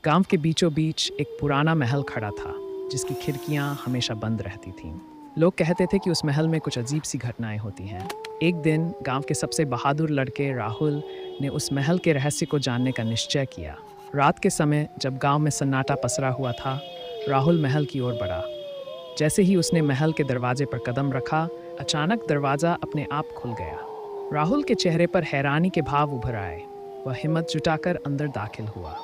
गांव के बीचों बीच एक पुराना महल खड़ा था जिसकी खिड़कियां हमेशा बंद रहती थीं। लोग कहते थे कि उस महल में कुछ अजीब सी घटनाएं होती हैं। एक दिन गांव के सबसे बहादुर लड़के राहुल ने उस महल के रहस्य को जानने का निश्चय किया। रात के समय जब गांव में सन्नाटा पसरा हुआ था, राहुल महल की ओर बढ़ा। जैसे ही उसने महल के दरवाजे पर कदम रखा, अचानक दरवाज़ा अपने आप खुल गया। राहुल के चेहरे पर हैरानी के भाव उभर आए। वह हिम्मत जुटाकर अंदर दाखिल हुआ।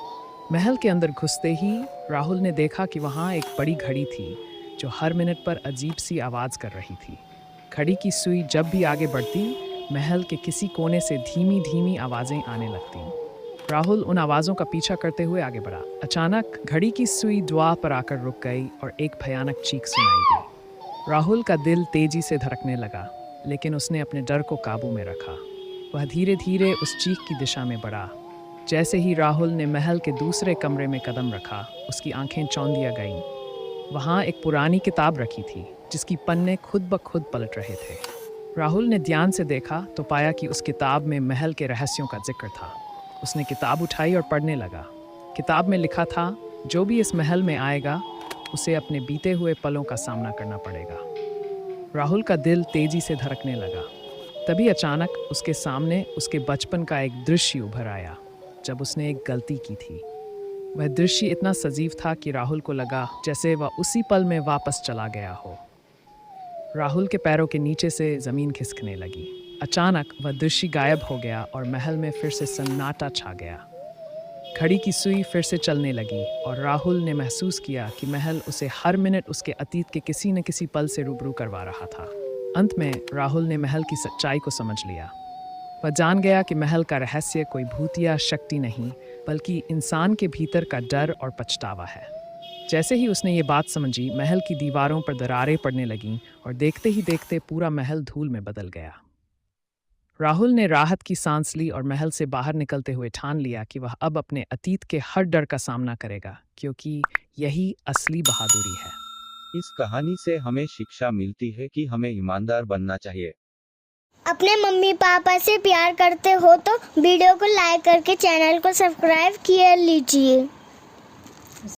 महल के अंदर घुसते ही राहुल ने देखा कि वहाँ एक बड़ी घड़ी थी जो हर मिनट पर अजीब सी आवाज़ कर रही थी। घड़ी की सुई जब भी आगे बढ़ती, महल के किसी कोने से धीमी धीमी आवाज़ें आने लगतीं। राहुल उन आवाज़ों का पीछा करते हुए आगे बढ़ा। अचानक घड़ी की सुई द्वार पर आकर रुक गई और एक भयानक चीख सुनाई दी। राहुल का दिल तेजी से धड़कने लगा, लेकिन उसने अपने डर को काबू में रखा। वह धीरे धीरे उस चीख की दिशा में बढ़ा। जैसे ही राहुल ने महल के दूसरे कमरे में कदम रखा, उसकी आंखें चौंधिया गईं। वहाँ एक पुरानी किताब रखी थी जिसकी पन्ने खुद ब खुद पलट रहे थे। राहुल ने ध्यान से देखा तो पाया कि उस किताब में महल के रहस्यों का जिक्र था। उसने किताब उठाई और पढ़ने लगा। किताब में लिखा था, जो भी इस महल में आएगा उसे अपने बीते हुए पलों का सामना करना पड़ेगा। राहुल का दिल तेजी से धड़कने लगा। तभी अचानक उसके सामने उसके बचपन का एक दृश्य उभर आया जब उसने एक गलती की थी। वह दृश्य इतना सजीव था कि राहुल को लगा जैसे वह उसी पल में वापस चला गया हो। राहुल के पैरों के नीचे से जमीन खिसकने लगी। अचानक वह दृश्य गायब हो गया और महल में फिर से सन्नाटा छा गया। घड़ी की सुई फिर से चलने लगी और राहुल ने महसूस किया कि महल उसे हर मिनट उसके अतीत के किसी न किसी पल से रूबरू करवा रहा था। अंत में राहुल ने महल की सच्चाई को समझ लिया। वह जान गया कि महल का रहस्य कोई भूतिया शक्ति नहीं, बल्कि इंसान के भीतर का डर और पछतावा है। जैसे ही उसने ये बात समझी, महल की दीवारों पर दरारें पड़ने लगीं और देखते ही देखते पूरा महल धूल में बदल गया। राहुल ने राहत की सांस ली और महल से बाहर निकलते हुए ठान लिया कि वह अब अपने अतीत के हर डर का सामना करेगा, क्योंकि यही असली बहादुरी है। इस कहानी से हमें शिक्षा मिलती है कि हमें ईमानदार बनना चाहिए। अपने मम्मी पापा से प्यार करते हो तो वीडियो को लाइक करके चैनल को सब्सक्राइब किया लीजिए।